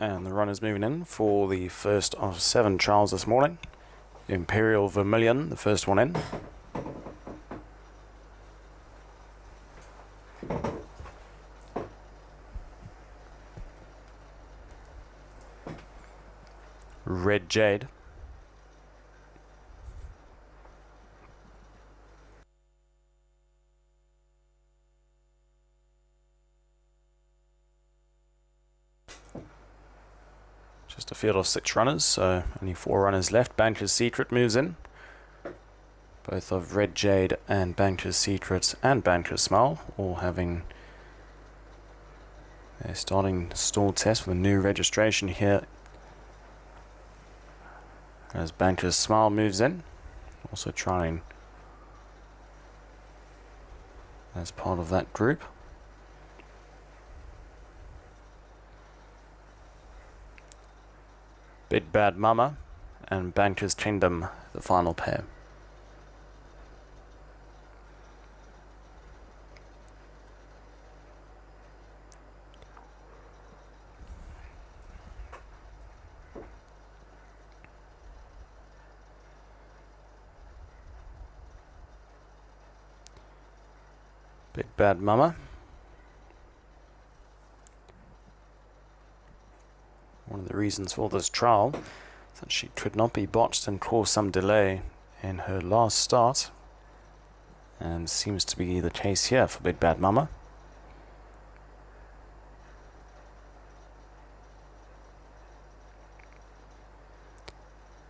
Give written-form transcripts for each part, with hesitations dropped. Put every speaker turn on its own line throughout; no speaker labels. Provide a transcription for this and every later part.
And the runners moving in for the first of 7 trials this morning. Imperial Vermilion, the first one in. Red Jade. Just a field of 6 runners, so only 4 runners left. Banker's Secret moves in. Both of Red Jade and Banker's Secret and Banker's Smile all having their starting stall test with a new registration here. As Banker's Smile moves in, also trying as part of that group. Big Bad Mama and Banker's Kingdom, the final pair. Big Bad Mama. One of the reasons for this trial is that she could not be botched and cause some delay in her last start, and seems to be the case here for Big Bad Mama.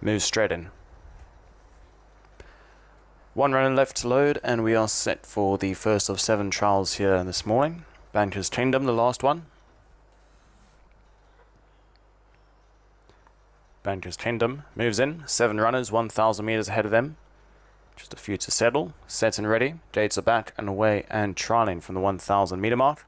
Moves straight in. 1 runner left to load, and we are set for the first of 7 trials here this morning. Banker's Kingdom, the last one. Banker's Kingdom moves in. 7 runners, 1,000 meters ahead of them. Just a few to settle. Set and ready. Gates are back and away and trialing from the 1,000 meter mark.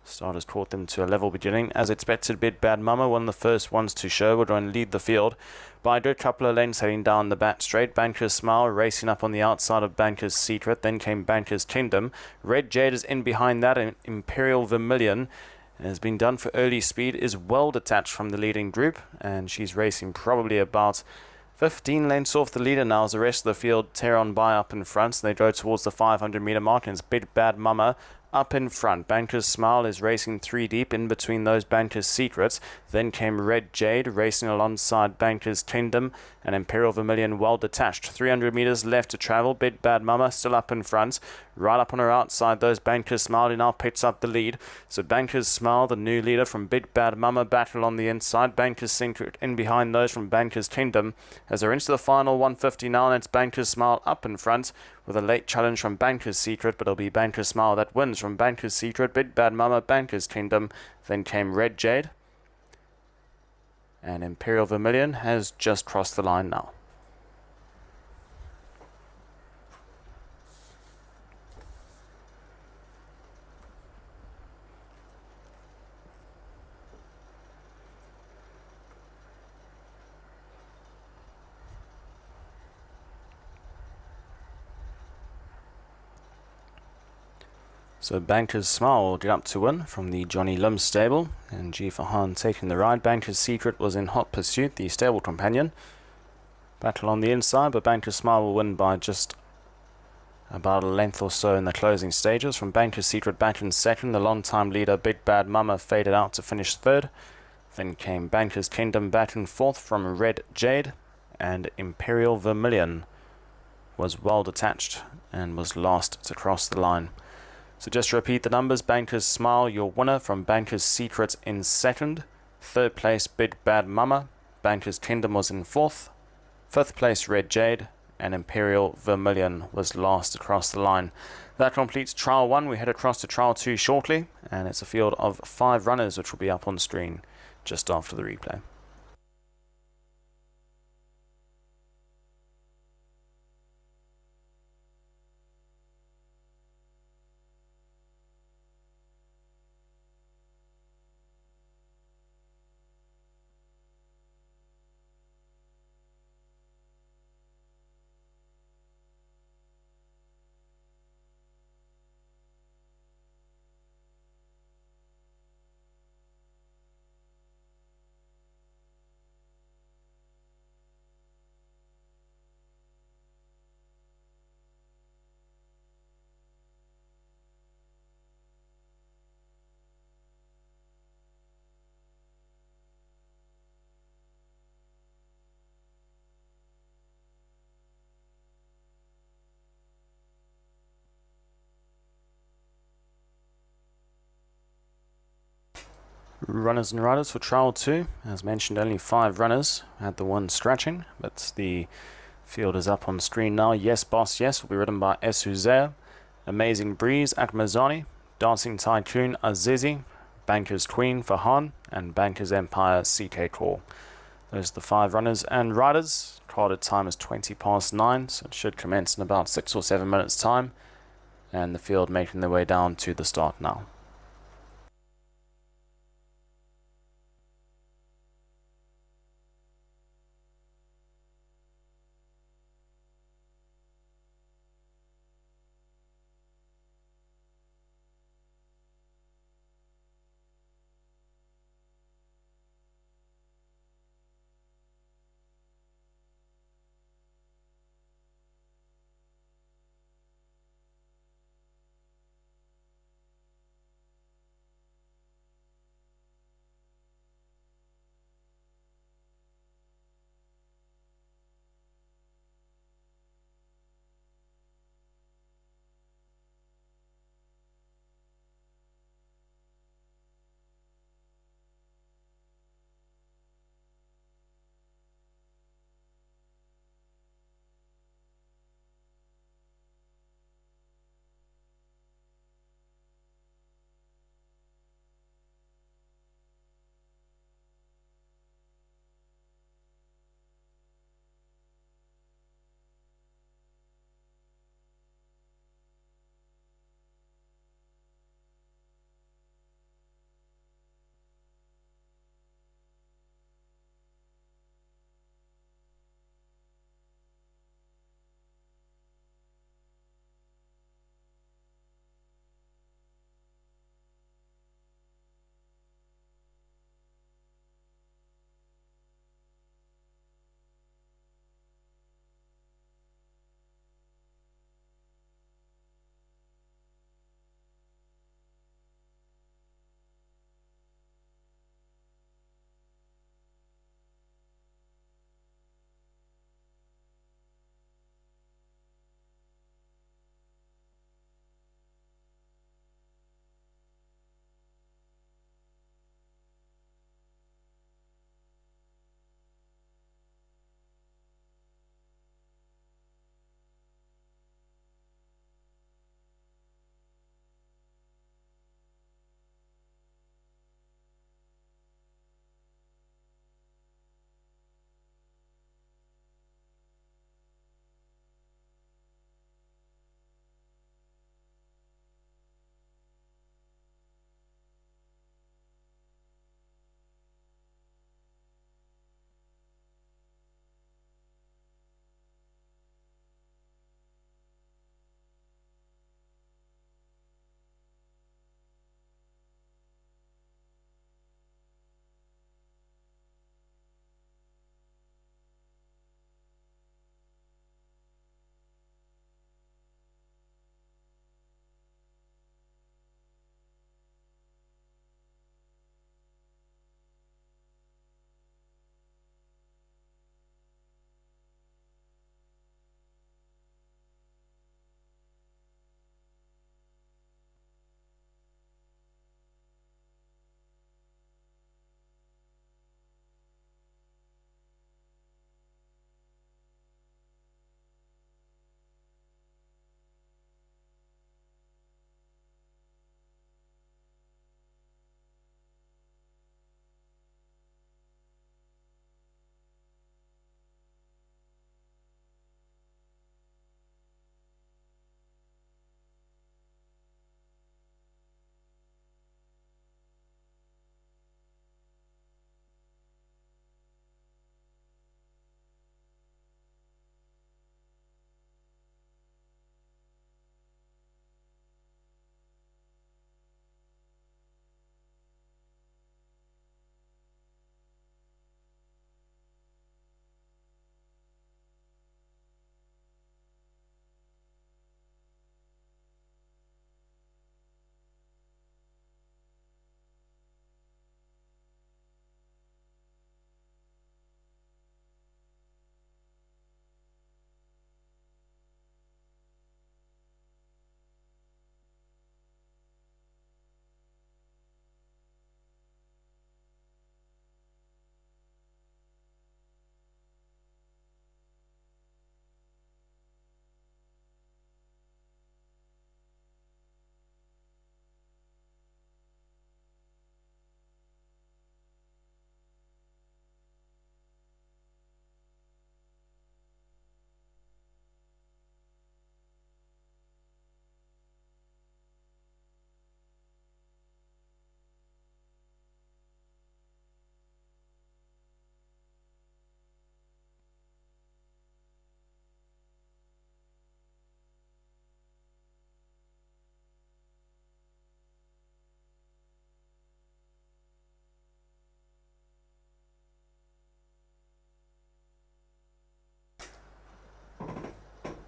Starters caught them to a level beginning. As expected, Big Bad Mama, one of the first ones to show, will going to lead the field by a good couple of lengths heading down the back straight. Banker's Smile racing up on the outside of Banker's Secret. Then came Banker's Kingdom. Red Jade is in behind that, and Imperial Vermilion has been done for early speed, is well detached from the leading group, and she's racing probably about 15 lengths off the leader now as the rest of the field tear on by up in front. So they go towards the 500 meter mark, and it's Big Bad Mama up in front. Banker's Smile is racing 3 deep in between those Banker's Secrets. Then came Red Jade racing alongside Banker's Kingdom, and Imperial Vermilion well detached. 300 meters left to travel. Big Bad Mama still up in front. Right up on her outside, those Banker's Smile now picks up the lead. So Banker's Smile, the new leader from Big Bad Mama, battle on the inside. Banker's Secret in behind those from Banker's Kingdom. As they're into the final 150 now, and it's Banker's Smile up in front with a late challenge from Banker's Secret, but it'll be Banker's Smile that wins from Banker's Secret, Big Bad Mama, Banker's Kingdom. Then came Red Jade. And Imperial Vermilion has just crossed the line now. So Banker's Smile will get up to win from the Johnny Lim stable, and G for Han taking the ride. Banker's Secret was in hot pursuit, the stable companion. Battle on the inside, but Banker's Smile will win by just about a length or so in the closing stages. From Banker's Secret back in second, the long-time leader Big Bad Mama faded out to finish third. Then came Banker's Kingdom back in fourth from Red Jade, and Imperial Vermilion was well detached and was last to cross the line. So just to repeat the numbers: Banker's Smile, your winner, from Banker's Secret in second. Third place, Big Bad Mama. Banker's Kingdom was in fourth. Fifth place, Red Jade. And Imperial Vermilion was last across the line. That completes Trial 1. We head across to Trial 2 shortly. And it's a field of 5 runners, which will be up on screen just after the replay. Runners and riders for trial 2. As mentioned, only 5 runners. Had the one scratching, but the field is up on screen now. Yes Boss Yes will be ridden by Esuzer, Amazing Breeze Akmazani, Dancing Tycoon Azizi, Banker's Queen for Han, and Banker's Empire CK Core. Those are the 5 runners and riders. Carded time is 20 past 9, so it should commence in about 6 or 7 minutes time. And the field making their way down to the start now.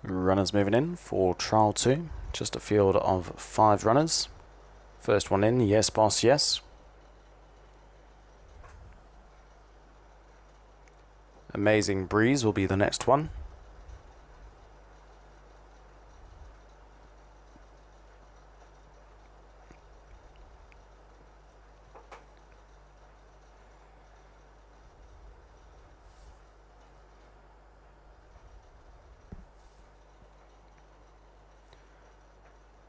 Runners moving in for trial 2. Just a field of 5 runners. First one in, yes boss, yes. Amazing Breeze will be the next one.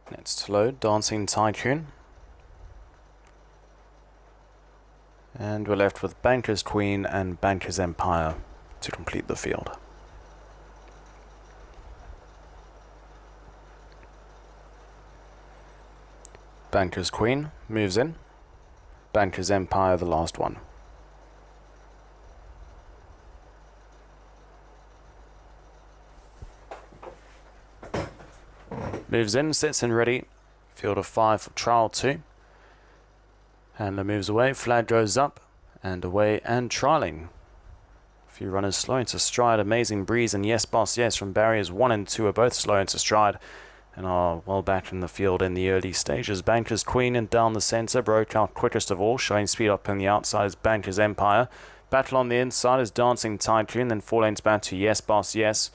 Next to load, Dancing Tycoon. And we're left with Banker's Queen and Banker's Empire to complete the field. Banker's Queen moves in. Banker's Empire the last one. Moves in, sits in ready. Field of 5 for trial 2. Handler moves away, flag goes up, and away and trialing. A few runners slow into stride. Amazing Breeze and Yes Boss Yes from barriers 1 and 2 are both slow into stride and are well back in the field in the early stages. Banker's Queen and down the centre broke out quickest of all, showing speed up on the outside is Banker's Empire. Battle on the inside is Dancing Tycoon, then 4 lengths back to Yes Boss Yes.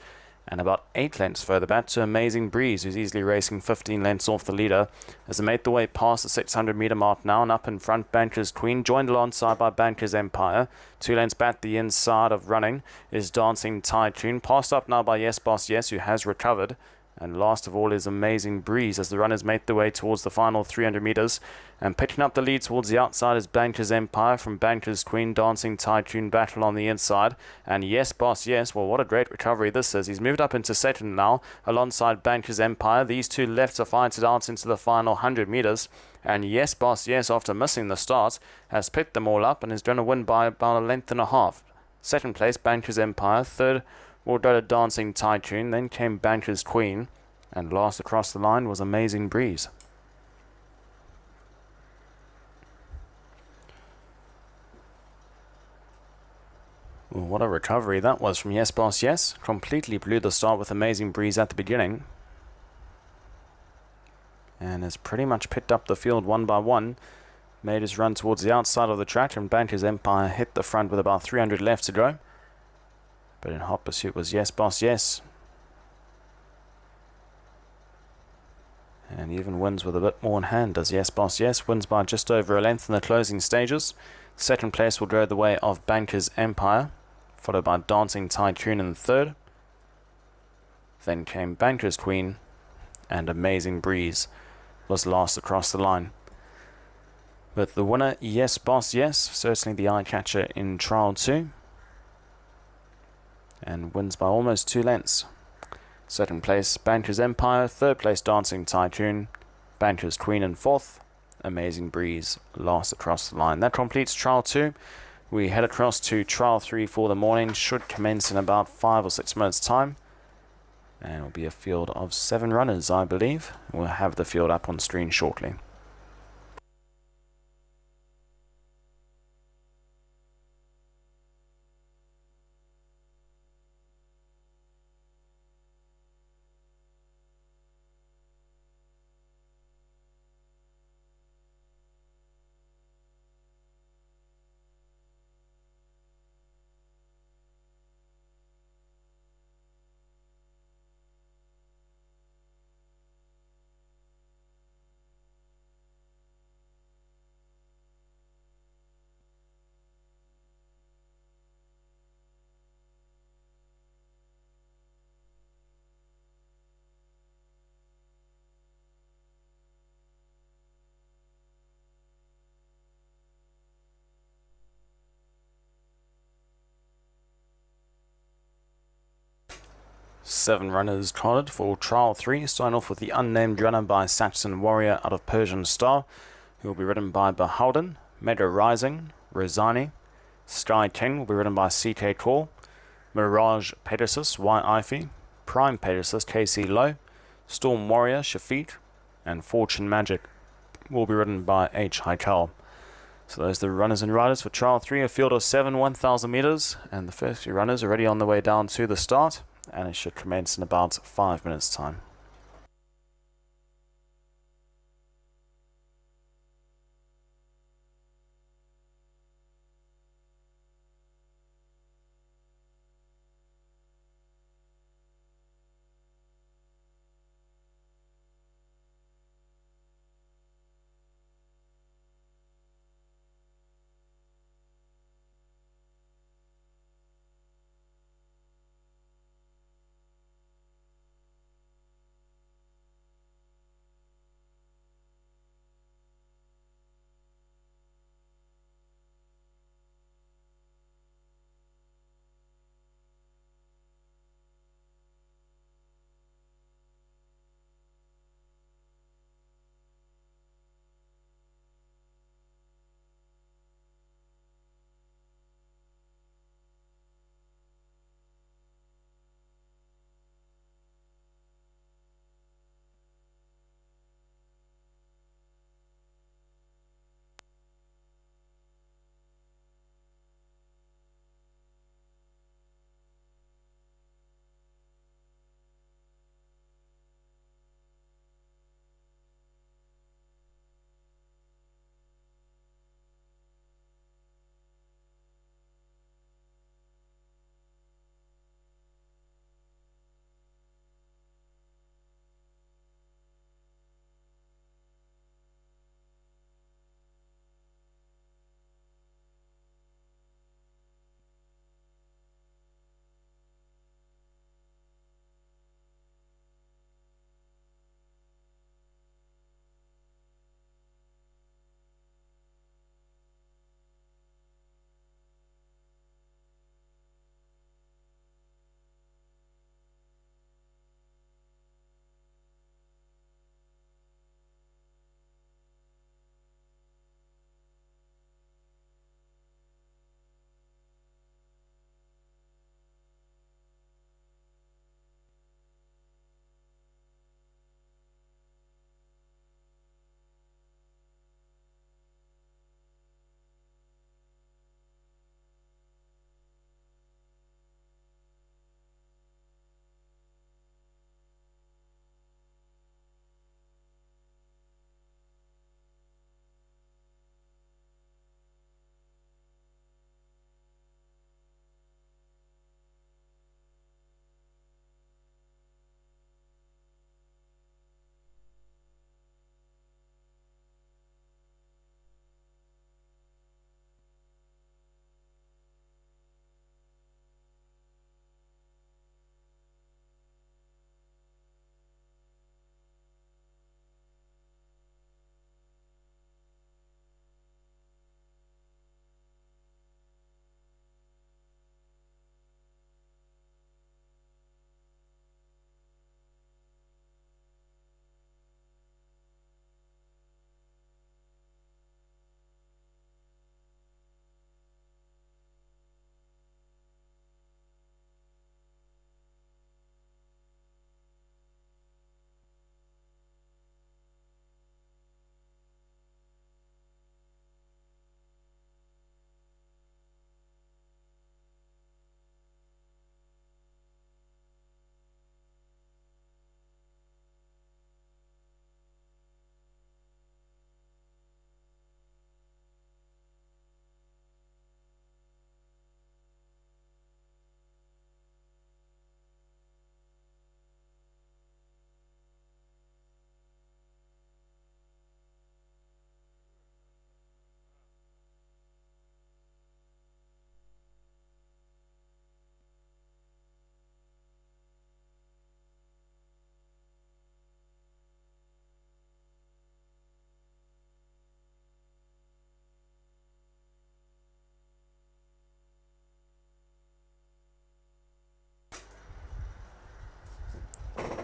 And about 8 lengths further back to Amazing Breeze, who's easily racing 15 lengths off the leader. As they made the way past the 600 metre mark now, and up in front, Banker's Queen, joined alongside by Banker's Empire. 2 lengths back the inside of running is Dancing Tycoon, passed up now by Yes Boss Yes, who has recovered. And last of all is Amazing Breeze as the runners make their way towards the final 300 metres. And picking up the lead towards the outside is Banker's Empire from Banker's Queen, Dancing Tycoon, battle on the inside. And Yes Boss Yes, well, what a great recovery this is. He's moved up into second now alongside Banker's Empire. These two lefts are fighting it out into the final 100 metres. And Yes Boss Yes, after missing the start, has picked them all up and is going to win by about a length and a half. Second place, Banker's Empire. Third will go to Dancing Tycoon. Then came Banker's Queen. And last across the line was Amazing Breeze. Well, what a recovery that was from Yes Boss Yes. Completely blew the start with Amazing Breeze at the beginning. And has pretty much picked up the field one by one. Made his run towards the outside of the track, and Banker's Empire hit the front with about 300 left to go. But in hot pursuit was Yes Boss Yes. And even wins with a bit more in hand as Yes Boss Yes. Wins by just over a length in the closing stages. Second place will go the way of Banker's Empire, followed by Dancing Tycoon in third. Then came Banker's Queen, and Amazing Breeze was last across the line. But the winner, Yes Boss Yes, certainly the eye-catcher in trial 2. And wins by almost 2 lengths. Second place, Banker's Empire. Third place, Dancing Tycoon. Banker's Queen in fourth. Amazing Breeze last across the line. That completes trial 2. We head across to trial 3 for the morning. Should commence in about 5 or 6 minutes time. And it'll be a field of 7 runners, I believe. We'll have the field up on screen shortly. Seven runners trotted for trial 3, starting off with the unnamed runner by Saxon Warrior out of Persian Star, who will be ridden by Beholden. Mega Rising, Rosani. Sky King will be ridden by CK Call. Mirage Pegasus, Y Ify. Prime Pegasus, KC Low. Storm Warrior, Shafiq. And Fortune Magic will be ridden by H. Haikal. So those are the runners and riders for trial 3, a field of 7, 1,000 meters, and the first few runners are already on the way down to the start. and it should commence in about 5 minutes time.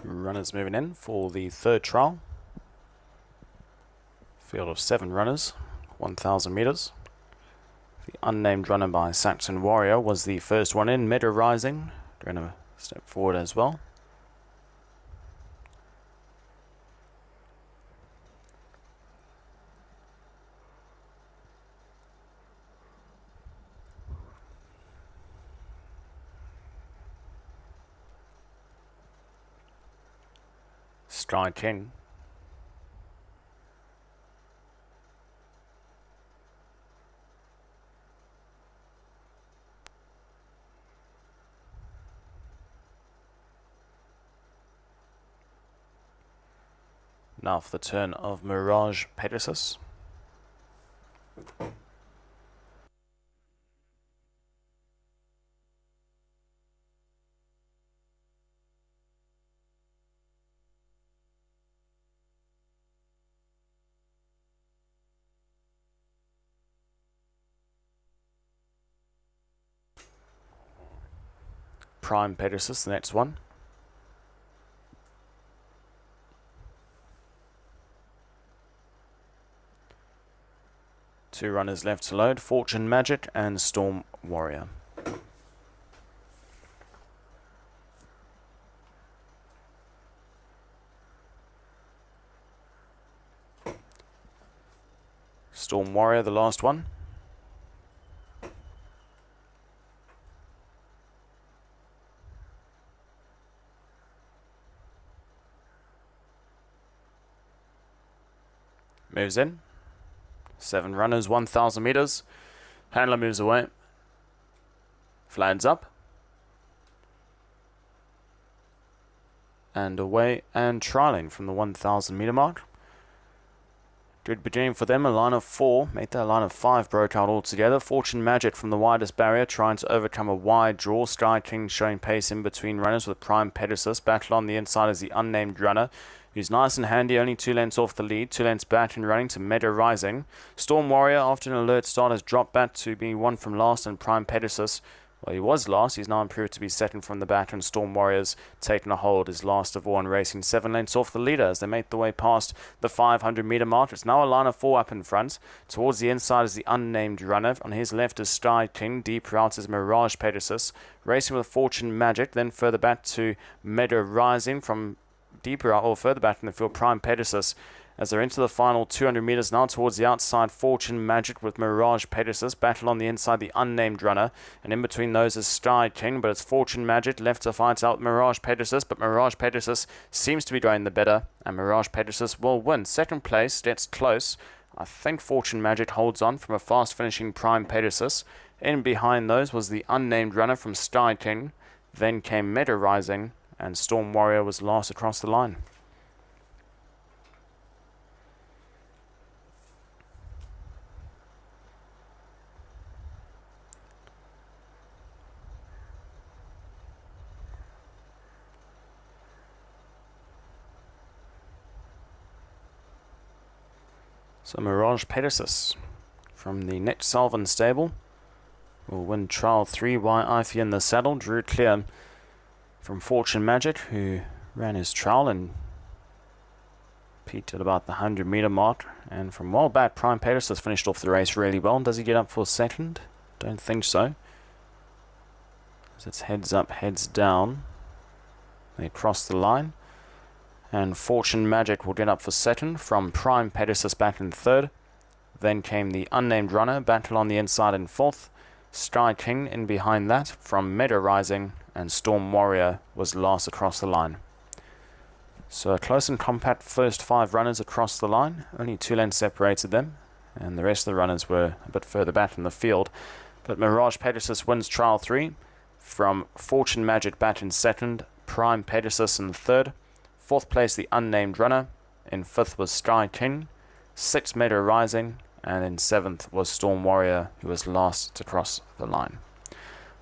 Runners moving in for the third trial. Field of 7 runners, 1,000 meters. The unnamed runner by Saxon Warrior was the first one in, Meadow Rising, doing a step forward as well. Sky King. Now for the turn of Mirage Pegasus. Prime Pegasus, the next one. Two runners left to load, Fortune Magic and Storm Warrior. Storm Warrior, the last one. Moves in. 7 runners, 1,000 meters. Handler moves away. Flags up. And away and trialing from the 1,000 meter mark. Good beginning for them. A line of 4. Made that line of 5 broke out altogether. Fortune Magic from the widest barrier, trying to overcome a wide draw. Sky King showing pace in between runners with Prime Pegasus. Battle on the inside is the unnamed runner, who's nice and handy, only 2 lengths off the lead. 2 lengths back and running to Mega Rising. Storm Warrior, after an alert start, has dropped back to being 1 from last, and Prime Pegasus, well, he was last. He's now improved to be second from the back, and Storm Warrior's taken a hold, is last of all and racing 7 lengths off the leader as they make the way past the 500 meter mark. It's now a line of 4 up in front. Towards the inside is the unnamed runner. On his left is Sky King. Deep route is Mirage Pegasus. Racing with Fortune Magic. Then further back to Mega Rising from deeper out or further back in the field, Prime Pegasus, as they're into the final 200 meters now. Towards the outside, Fortune Magic with Mirage Pegasus. Battle on the inside, the unnamed runner, and in between those is Sky King, but it's Fortune Magic left to fight out Mirage Pegasus, but Mirage Pegasus seems to be going the better, and Mirage Pegasus will win. Second place gets close. I think Fortune Magic holds on from a fast finishing Prime Pegasus. In behind those was the unnamed runner from Sky King. Then came Mega Rising, and Storm Warrior was last across the line. So Mirage Pegasus from the Nick Sullivan stable will win trial 3 while Ivy in the saddle. Drew clear from Fortune Magic, who ran his trial and peaked at about the 100 meter mark. And from well back, Prime Pegasus finished off the race really well. Does he get up for second? Don't think so. As it's heads up, heads down. They cross the line. And Fortune Magic will get up for second from Prime Pegasus back in third. Then came the unnamed runner, Battle on the inside in fourth. Sky King in behind that from Mega Rising, and Storm Warrior was last across the line. So a close and compact first 5 runners across the line. Only 2 lengths separated them, and the rest of the runners were a bit further back in the field. But Mirage Pegasus wins trial 3 from Fortune Magic back in second, Prime Pegasus in third. Fourth place, the unnamed runner. In fifth was Sky King. Sixth, Mega Rising. And in seventh was Storm Warrior, who was last to cross the line.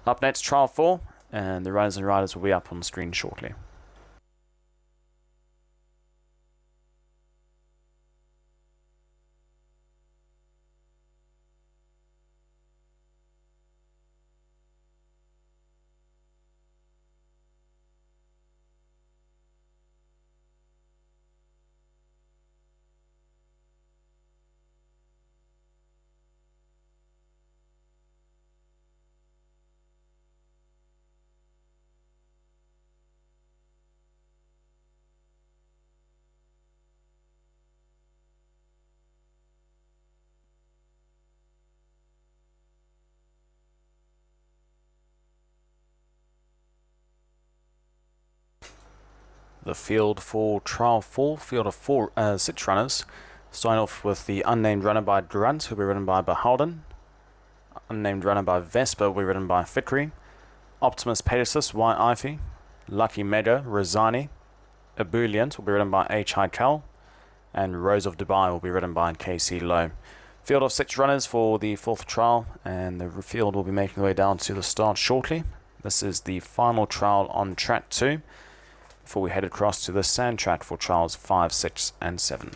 Up next, trial 4, and the runners and riders will be up on screen shortly. The field for trial 4, field of 6 runners. Starting off with the unnamed runner by Grunt, who will be ridden by Beholden. Unnamed runner by Vespa will be ridden by Fikri. Optimus Pegasus, Y. Ivy. Lucky Mega, Rosani. Ebullient will be ridden by H. Cal. And Rose of Dubai will be ridden by KC Lowe. Field of 6 runners for the 4th trial, and the field will be making their way down to the start shortly. This is the final trial on track 2, before we head across to the sand track for trials 5, 6, and 7.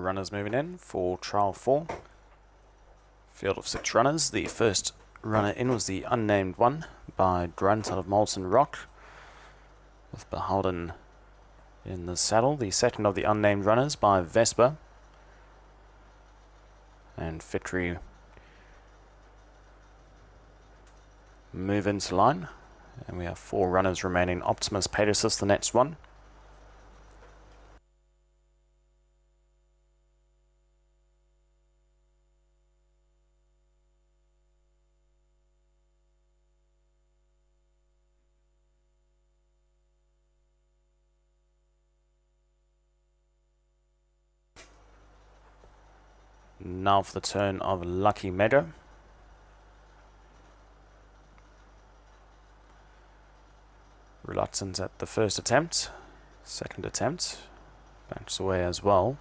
runners moving in for trial 4. Field of 6 runners. The first runner in was the unnamed one by Grunt out of Molten Rock, with Beholden in the saddle. The second of the unnamed runners by Vesper, and Fitri move into line. And we have 4 runners remaining. Optimus Pegasus, the next one. Now for the turn of Lucky Meadow. Reluctant at the first attempt. Second attempt. Backs away as well.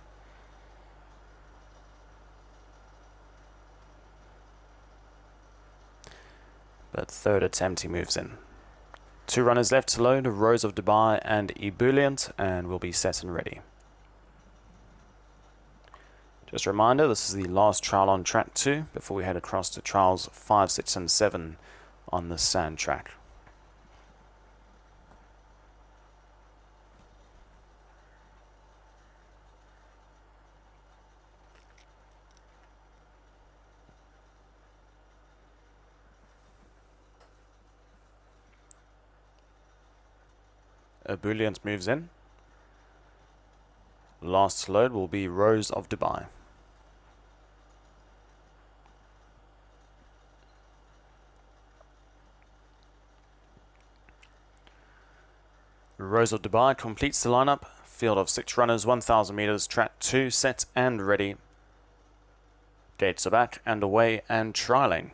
But third attempt he moves in. 2 runners left to load, Rose of Dubai and Ebullient, and will be set and ready. Just a reminder, this is the last trial on track 2 before we head across to trials 5, 6 and 7 on the sand track. Ebullient moves in. Last to load will be Rose of Dubai. Rose of Dubai completes the lineup. Field of 6 runners, 1,000 meters, track 2, set and ready. Gates are back and away and trialing.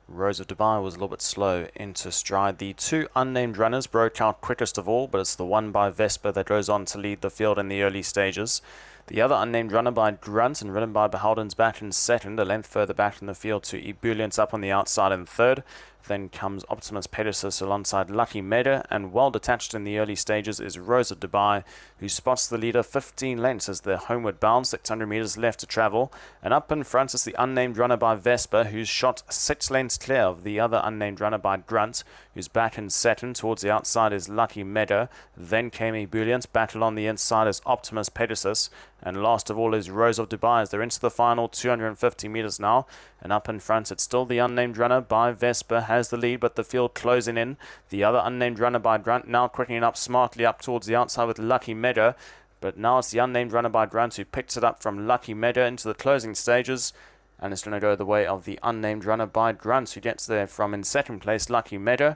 Rose of Dubai was a little bit slow into stride. The 2 unnamed runners broke out quickest of all, but it's the one by Vesper that goes on to lead the field in the early stages. The other unnamed runner by Grunt and ridden by Beholden's back in second, a length further back in the field to Ebullient up on the outside in third. Then comes Optimus Pegasus alongside Lucky Meadow, and well detached in the early stages is Rose of Dubai, who spots the leader 15 lengths as they're homeward bound, 600 meters left to travel. And up in front is the unnamed runner by Vesper, who's shot 6 lengths clear of the other unnamed runner by Grunt, who's back in second. Towards the outside is Lucky Meadow. Then came Ebullient. Battle on the inside is Optimus Pegasus. And last of all is Rose of Dubai as they're into the final 250 meters now. And up in front, it's still the unnamed runner by Vesper has the lead, but the field closing in. The other unnamed runner by Grunt now quickening up smartly up towards the outside with Lucky Meadow. But now it's the unnamed runner by Grunt who picks it up from Lucky Meadow into the closing stages. And it's going to go the way of the unnamed runner by Grunt, who gets there from in second place, Lucky Meadow.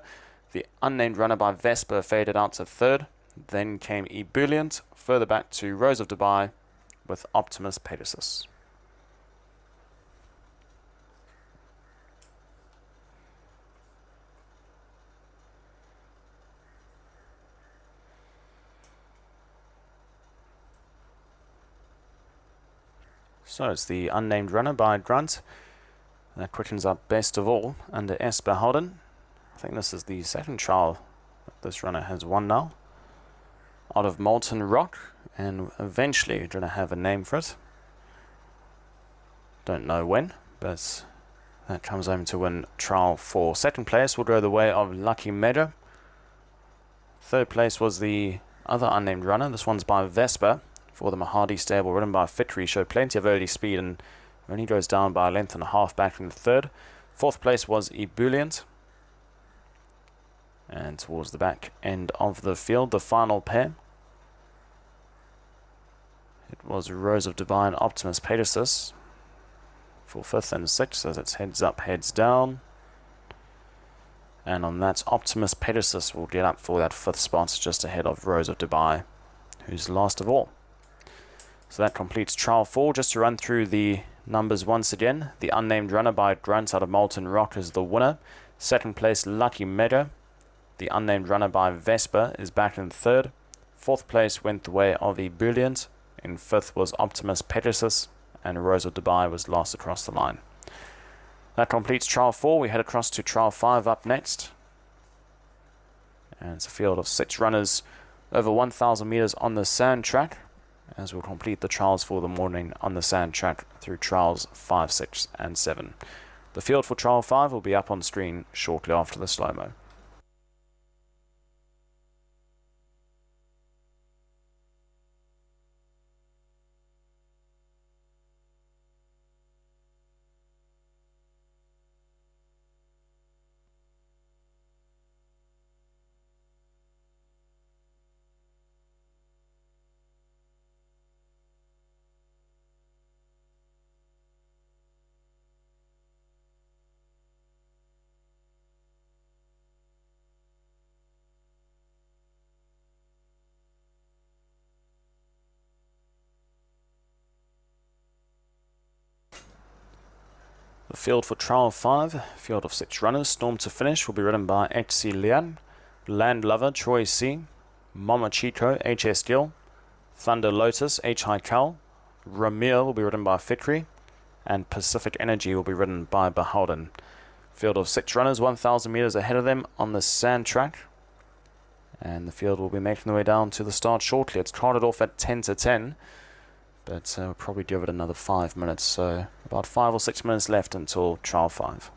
The unnamed runner by Vesper faded out to third. Then came Ebullient, further back to Rose of Dubai with Optimus Pegasus. So it's the unnamed runner by Grunt that quickens up best of all under S. Beholden. I think this is the second trial that this runner has won now. Out of Molten Rock, and eventually we're going to have a name for it. Don't know when, but that comes home to win trial 4. Second place will go the way of Lucky Meadow. Third place was the other unnamed runner. This one's by Vesper for the Mahadi stable, ridden by Fitri. Showed plenty of early speed and only goes down by a length and a half back in the third. Fourth place was Ebullient. And towards the back end of the field, the final pair, it was Rose of Dubai and Optimus Pegasus for 5th and 6th as it's heads up, heads down. And on that, Optimus Pegasus will get up for that 5th spot just ahead of Rose of Dubai, who's last of all. So that completes trial 4. Just to run through the numbers once again, the unnamed runner by Grunt out of Molten Rock is the winner. Second place, Lucky Meadow. The unnamed runner by Vesper is back in third. Fourth place went the way of Ebullient. In fifth was Optimus Pegasus, and Rose of Dubai was last across the line. That completes trial 4. We head across to trial 5 up next. And it's a field of 6 runners over 1,000 meters on the sand track. as we'll complete the trials for the morning on the sand track through trials 5, 6 and 7. The field for trial 5 will be up on screen shortly after the slow-mo. The field for trial 5, field of 6 runners, storm to finish, will be ridden by HC Lian, Land Lover Troy C, Mama Chico HS Gill, Thunder Lotus H High Cal, Ramir will be ridden by Fikri, and Pacific Energy will be ridden by Beholden. Field of 6 runners, 1,000 meters ahead of them on the sand track, and the field will be making their way down to the start shortly. It's carted off at 10 to 10. But we'll probably give it another 5 minutes, so about 5 or 6 minutes left until trial 5.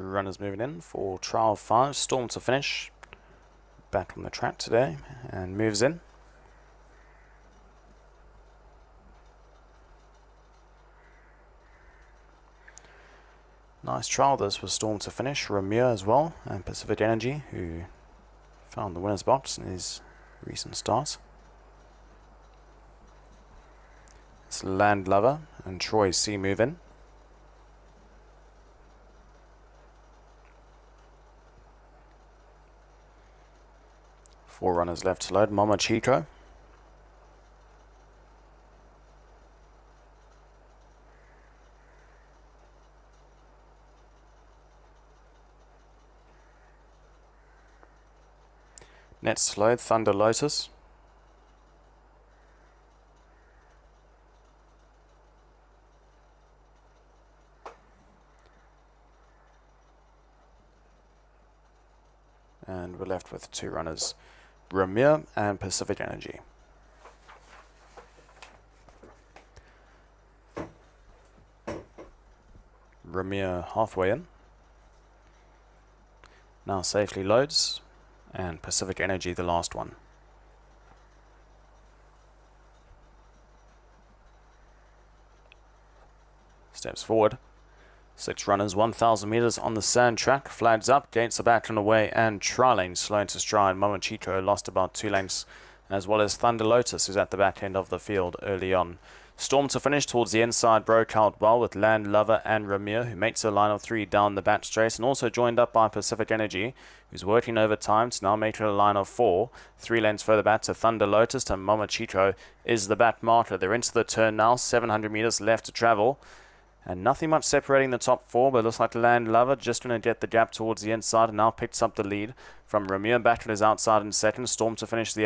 Runners moving in for trial 5, Storm to finish. Back on the track today and moves in. Nice trial this was Storm to finish. Ramir as well, and Pacific Energy, who found the winner's box in his recent start. It's Land Lover and Troy C move in. Four runners left to load. Mama Chico. Next to load, Thunder Lotus. And we're left with two runners, Ramir and Pacific Energy. Ramir halfway in. Now safely loads, and Pacific Energy the last one. Steps forward. 6 runners, 1,000 meters on the sand track. Flags up, gates are back and away, and trialing slow into stride. Momachito lost about 2 lengths, as well as Thunder Lotus, who's at the back end of the field early on. Storm to finish towards the inside broke out well with Land Lover and Ramir, who mates a line of 3 down the back straight, and also joined up by Pacific Energy, who's working overtime to now make it a line of 4. 3 lengths further back to Thunder Lotus, and Momachito is the back marker. They're into the turn now, 700 meters left to travel. And nothing much separating the top 4, but it looks like Land Lover just going to get the gap towards the inside and now picks up the lead from Ramir. Back to his outside in second. Storm to finish the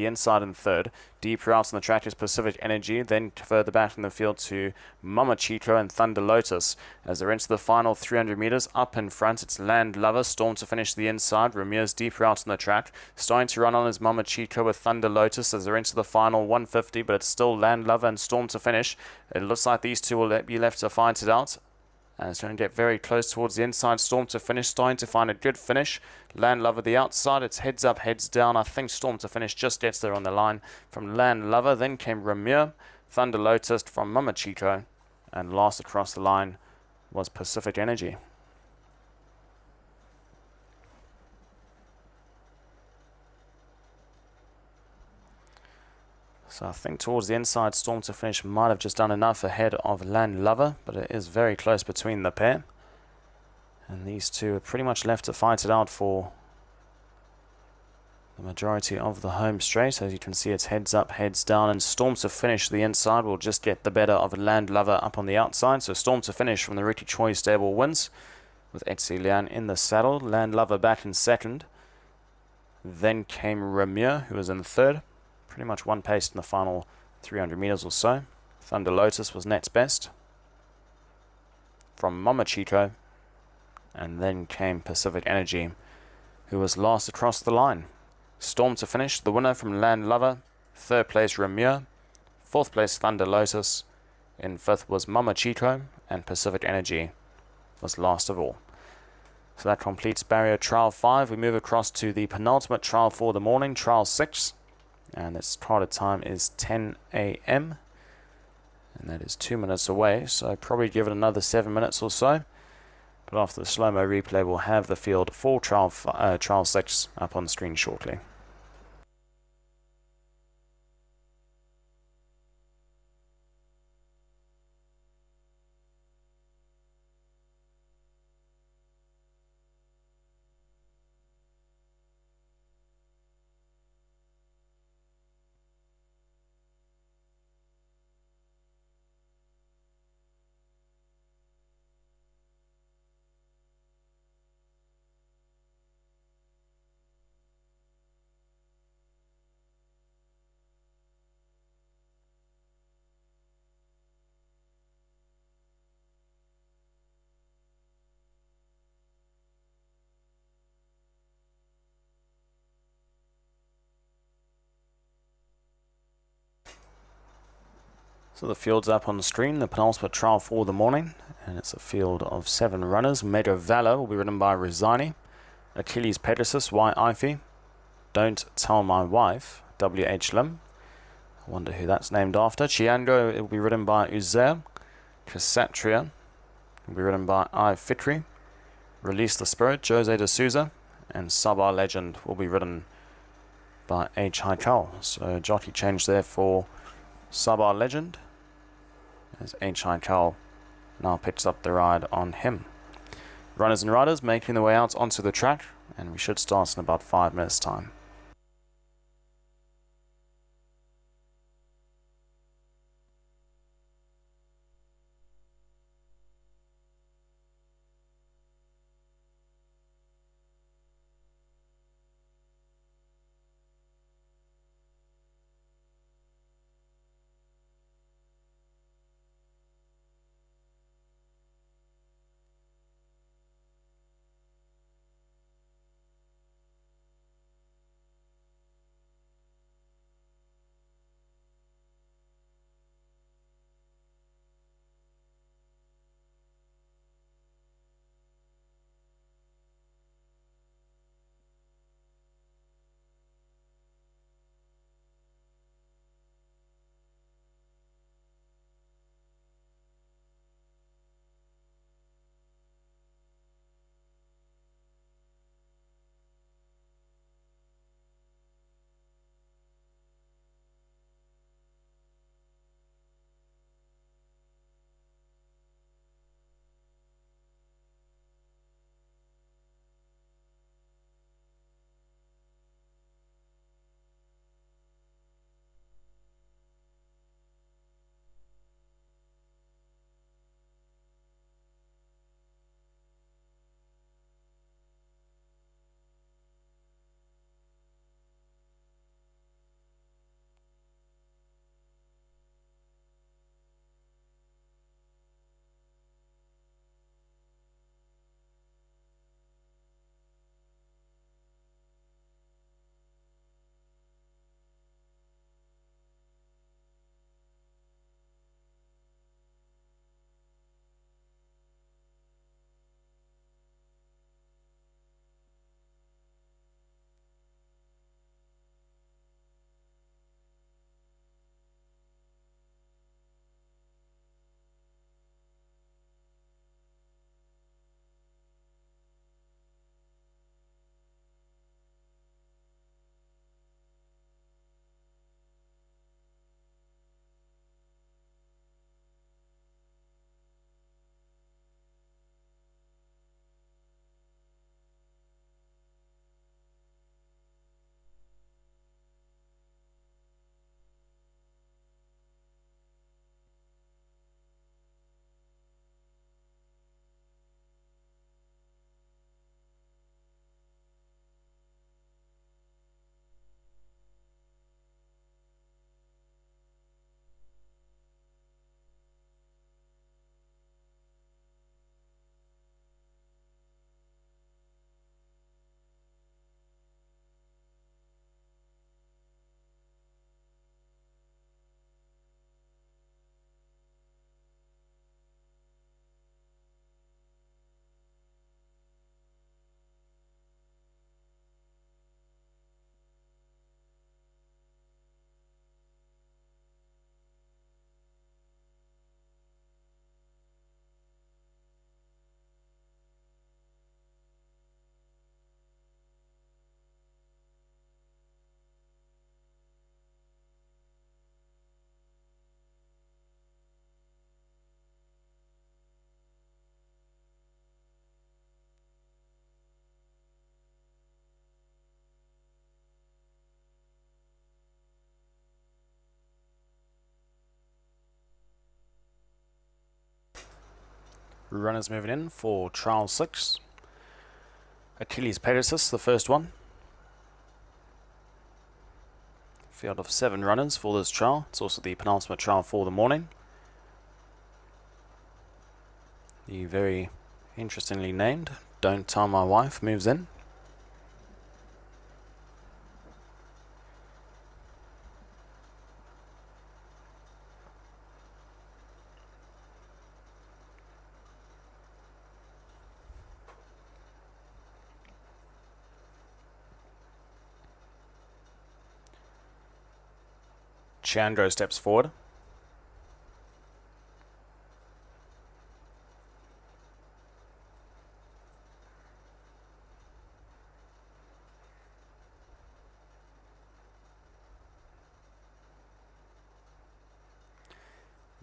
inside in third. Deeper out on the track is Pacific Energy. Then further back in the field to Momachito and Thunder Lotus. As they're into the final 300 meters, up in front it's Land Lover. Storm to finish the inside. Ramir's deeper out on the track. Starting to run on is Momachito with Thunder Lotus as they're into the final 150, but it's still Land Lover and Storm to finish. It looks like these two will be left to fight it out. And it's going to get very close towards the inside. Storm to finish, starting to find a good finish. Land Lover the outside, it's heads up, heads down. I think Storm to finish just gets there on the line from Land Lover. Then came Ramir, Thunder Lotus from Momachito, and last across the line was Pacific Energy. So I think towards the inside, Storm to finish might have just done enough ahead of Land Lover, but it is very close between the pair. And these two are pretty much left to fight it out for the majority of the home straight. As you can see, it's heads up, heads down, and Storm to finish the inside will just get the better of Land Lover up on the outside. So Storm to finish from the Ricky Choi stable wins, with Etsi Lian in the saddle. Land Lover back in second. Then came Ramir, who was in third. Pretty much one pace in the final 300 meters or so. Thunder Lotus was next best from Momachito, and then came Pacific Energy, who was last across the line. Storm to finish, the winner from Land Lover. Third place Ramir, fourth place Thunder Lotus, in fifth was Momachito, and Pacific Energy was last of all. So that completes barrier trial 5. We move across to the penultimate trial for the morning, trial 6. And its started time is 10 AM, and that is 2 minutes away, so probably give it another 7 minutes or so. But after the slow-mo replay, we'll have the field for trial 6 up on screen shortly. So the field's up on the screen, the penultimate trial for the morning, And it's a field of 7 runners. Made of Valor will be ridden by Rosani. Achilles Pegasus, Y. Ivy. Don't Tell My Wife, W.H. Lim. I wonder who that's named after. Chiango, it will be ridden by Uzair. Cassatria will be ridden by I. Fitri. Release the Spirit, Jose de Souza. And Sabah Legend will be ridden by H. Haikal. So jockey change there for Sabah Legend, as H. Haikal now picks up the ride on him. Runners and riders making their way out onto the track, and we should start in about 5 minutes' time. Runners moving in for trial 6. Achilles Pegasus, the first one. Field of 7 runners for this trial. It's also the penultimate trial for the morning. The very interestingly named Don't Tell My Wife moves in. Chiandro steps forward.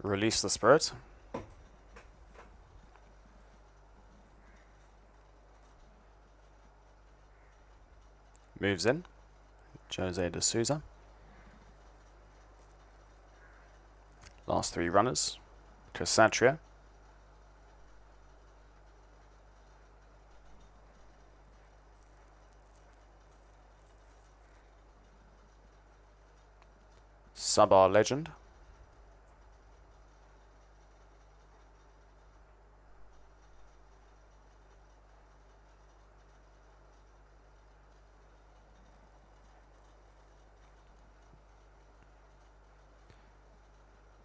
Release the spirit. Moves in. Jose de Souza. Last 3 runners. Cassatria. Sabar Legend.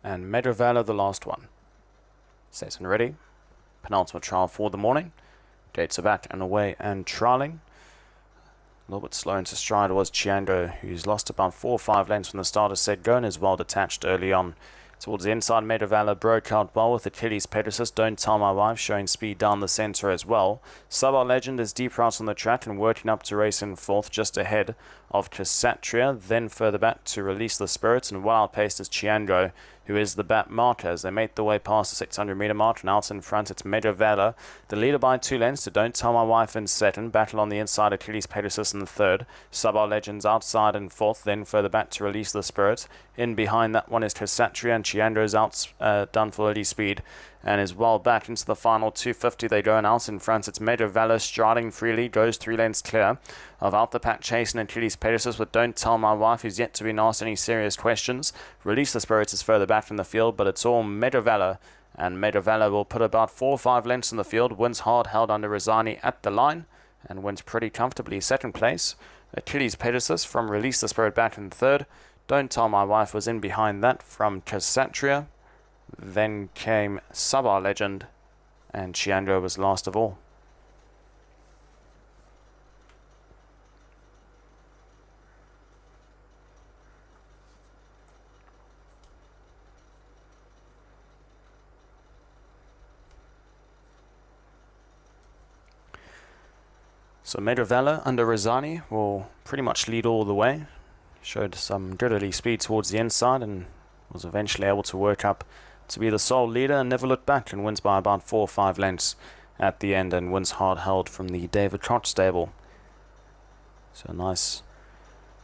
And Meadowvala, the last one. Set and ready. Penultimate trial for the morning. Gates are back and away and trialing. A little bit slow into stride was Chiandro, who's lost about 4 or 5 lengths from the start of set go and is well detached early on. Towards the inside, Meadowvala broke out well with Achilles Pegasus, Don't Tell My Wife, showing speed down the centre as well. Sabar Legend is deep out on the track and working up to race in 4th, just ahead of Cassatria, then further back to Release the Spirits, and well outpaced is Chiandro, who is the bat marker as they make the way past the 600 metre mark, and out in front it's Meadowvala, the leader by 2 lengths to Don't Tell My Wife in 2nd, battle on the inside Achilles Pegasus in the 3rd, Sabar Legends outside in 4th, then further back to Release the Spirit. In behind that one is Cassatria, and Chiandro's done for early speed and is well back into the final 250. They go, and out in front it's Meadowvala striding freely, goes 3 lengths clear of out the pack chasing Achilles Pegasus with Don't Tell My Wife, who's yet to be asked any serious questions. Release the Spirits is further back from the field, but it's all Meadowvala, and Meadowvala will put about 4 or 5 lengths in the field, wins hard held under Rosani at the line and wins pretty comfortably 2nd place. Achilles Pegasus from Release the Spirit back in 3rd. Don't Tell My Wife was in behind that from Cassatria. Then came Sabar Legend, and Chiandro was last of all. So Meadowvala under Rosani will pretty much lead all the way. Showed some good early speed towards the inside and was eventually able to work up to be the sole leader and never looked back, and wins by about 4 or 5 lengths at the end and wins hard held from the David Koch stable. So a nice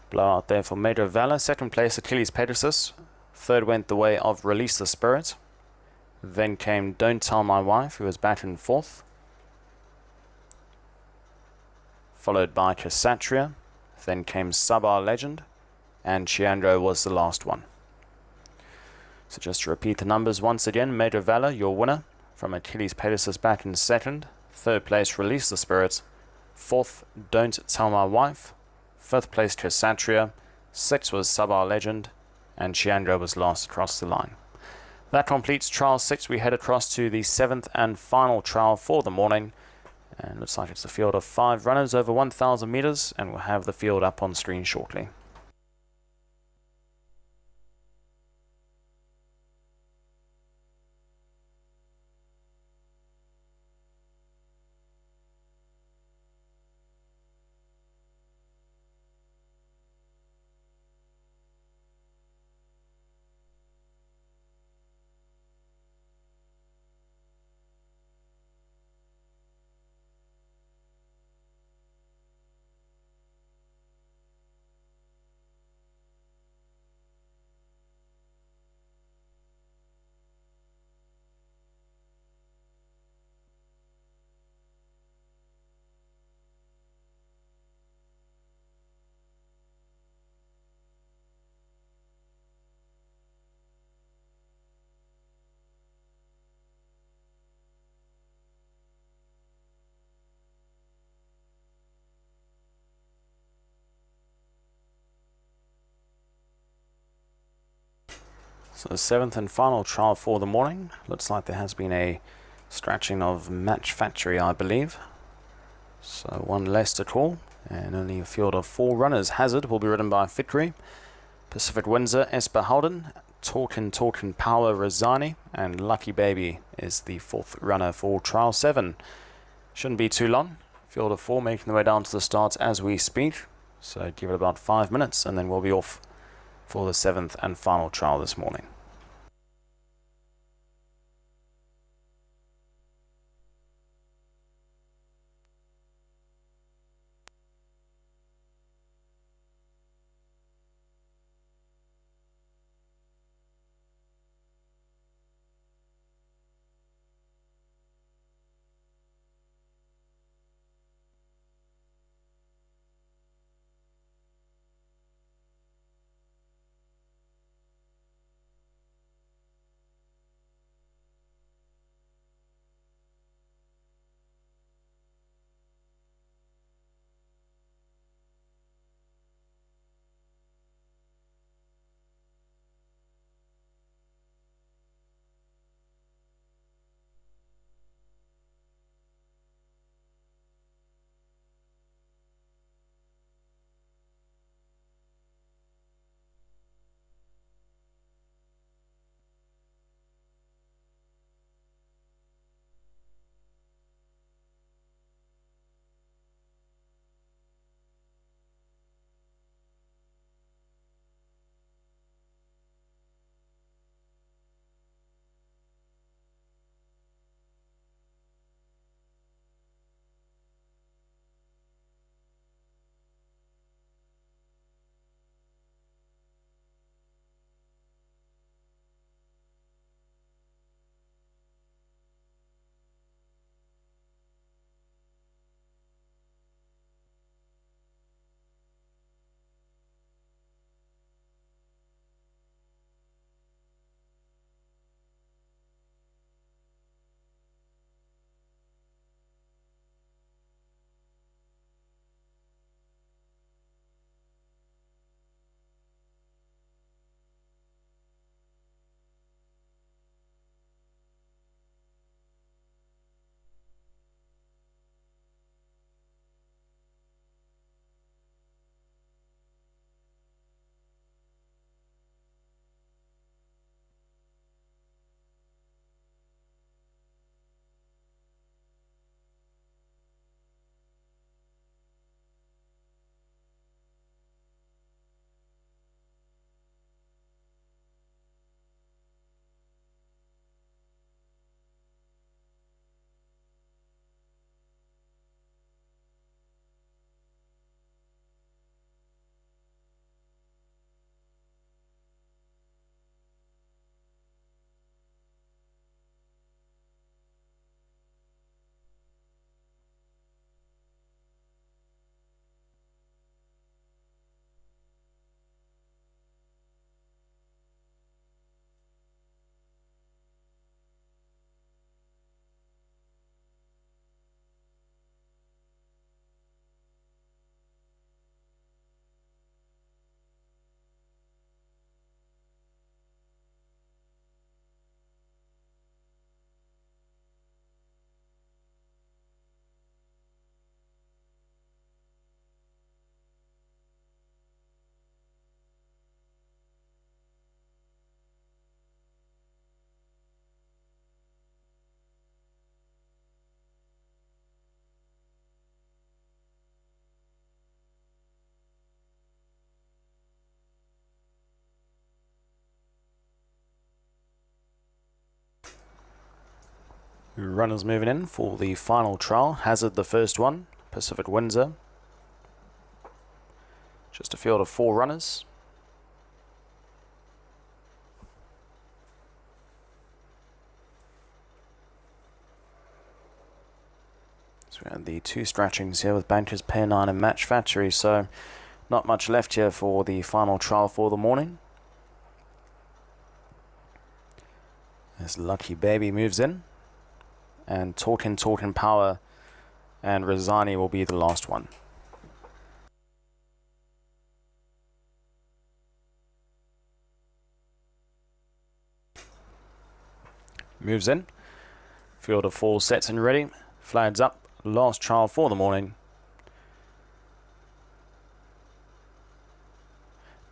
blowout there for Meadowvala. 2nd place Achilles Pegasus. 3rd went the way of Release the Spirit. Then came Don't Tell My Wife, who was back in 4th. Followed by Cassatria. Then came Sabar Legend, and Chiandro was the last one. So just to repeat the numbers once again, Meadowvala, your winner, from Achilles Pegasus back in 2nd. 3rd place, Release the Spirit. 4th, Don't Tell My Wife. 5th place, Cassatria. 6th was Sabar Legend, and Chiandro was last across the line. That completes trial 6. We head across to the 7th and final trial for the morning. And looks like it's a field of 5 runners over 1,000 meters, and we'll have the field up on screen shortly. So the 7th and final trial for the morning. Looks like there has been a scratching of Match Factory, I believe. So 1 less to call, and only a field of 4 runners. Hazard will be ridden by Victory. Pacific Windsor, Esper Holden, Talkin' Power, Rosani, and Lucky Baby is the 4th runner for Trial 7. Shouldn't be too long. Field of 4 making their way down to the starts as we speak. So give it about 5 minutes and then we'll be off for the 7th and final trial this morning. Runners moving in for the final trial. Hazard the first one, Pacific Windsor. Just a field of 4 runners. So we have the 2 stretchings here with Bankers, Pair 9 and Match Factory, so not much left here for the final trial for the morning. As Lucky Baby moves in. And Talkin' Power and Rosani will be the last one. Moves in. Field of 4 sets and ready. Flags up. Last trial for the morning.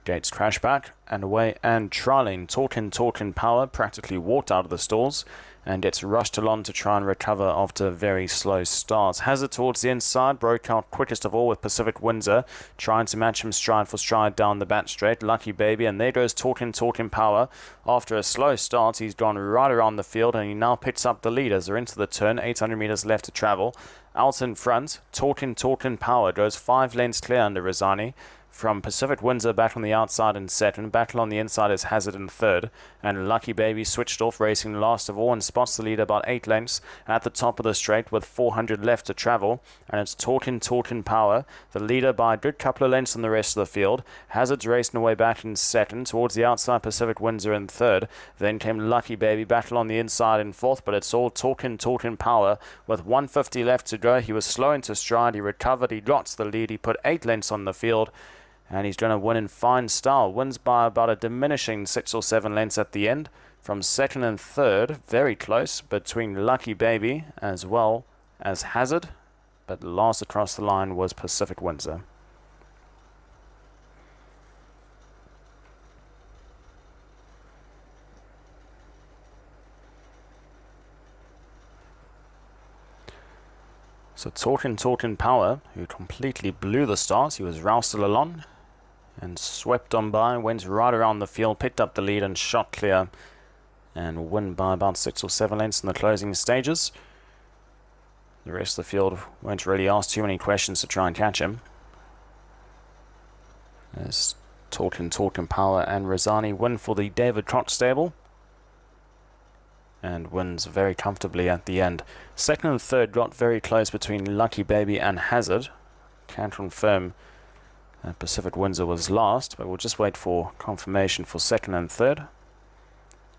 Gates crash back and away and trialing. Talkin' Power practically walked out of the stalls and gets rushed along to try and recover after a very slow start. Hazard towards the inside, broke out quickest of all with Pacific Windsor, trying to match him stride for stride down the back straight. Lucky Baby, and there goes Talkin' Power. After a slow start, he's gone right around the field and he now picks up the lead as they're into the turn. 800 meters left to travel. Out in front, Talkin' Power goes 5 lengths clear under Rosani. From Pacific Windsor back on the outside in second. Battle on the inside is Hazard in third. And Lucky Baby switched off, racing last of all and spots the leader about 8 lengths at the top of the straight with 400 left to travel. And it's Talkin' Power, the leader by a good couple of lengths on the rest of the field. Hazard's racing away back in second. Towards the outside, Pacific Windsor in third. Then came Lucky Baby, battle on the inside in fourth. But it's all Talkin' Power with 150 left to go. He was slow into stride. He recovered. He got the lead. He put 8 lengths on the field. And he's going to win in fine style. Wins by about a diminishing 6 or 7 lengths at the end. From second and third, very close between Lucky Baby as well as Hazard. But last across the line was Pacific Windsor. So Talkin' Power, who completely blew the start. He was rousted along and swept on by, went right around the field, picked up the lead and shot clear and won by about 6 or 7 lengths in the closing stages. The rest of the field won't really ask too many questions to try and catch him, as Talkin' Power and Rosani win for the David Cox stable and wins very comfortably at the end. Second and third got very close between Lucky Baby and Hazard. Can't confirm Pacific Windsor was last, but we'll just wait for confirmation for second and third.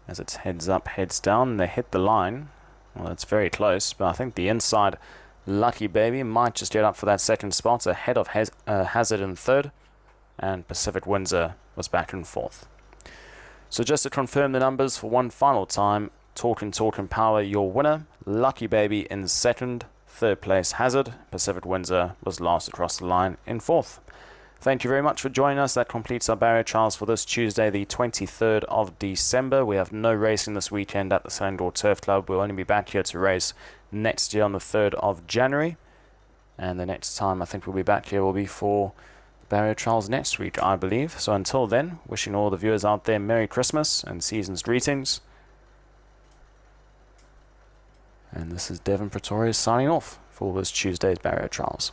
As it's heads up, heads down, they hit the line. Well, it's very close, but I think the inside Lucky Baby might just get up for that second spot, ahead of Hazard in third, and Pacific Windsor was back in fourth. So just to confirm the numbers for one final time, Talkin' Power, your winner. Lucky Baby in second, third place Hazard. Pacific Windsor was last across the line in fourth. Thank you very much for joining us. That completes our barrier trials for this Tuesday, the 23rd of December. We have no racing this weekend at the Selangor Turf Club. We'll only be back here to race next year on the 3rd of January. And the next time I think we'll be back here will be for barrier trials next week, I believe. So until then, wishing all the viewers out there Merry Christmas and season's greetings. And this is Devon Pretorius signing off for this Tuesday's barrier trials.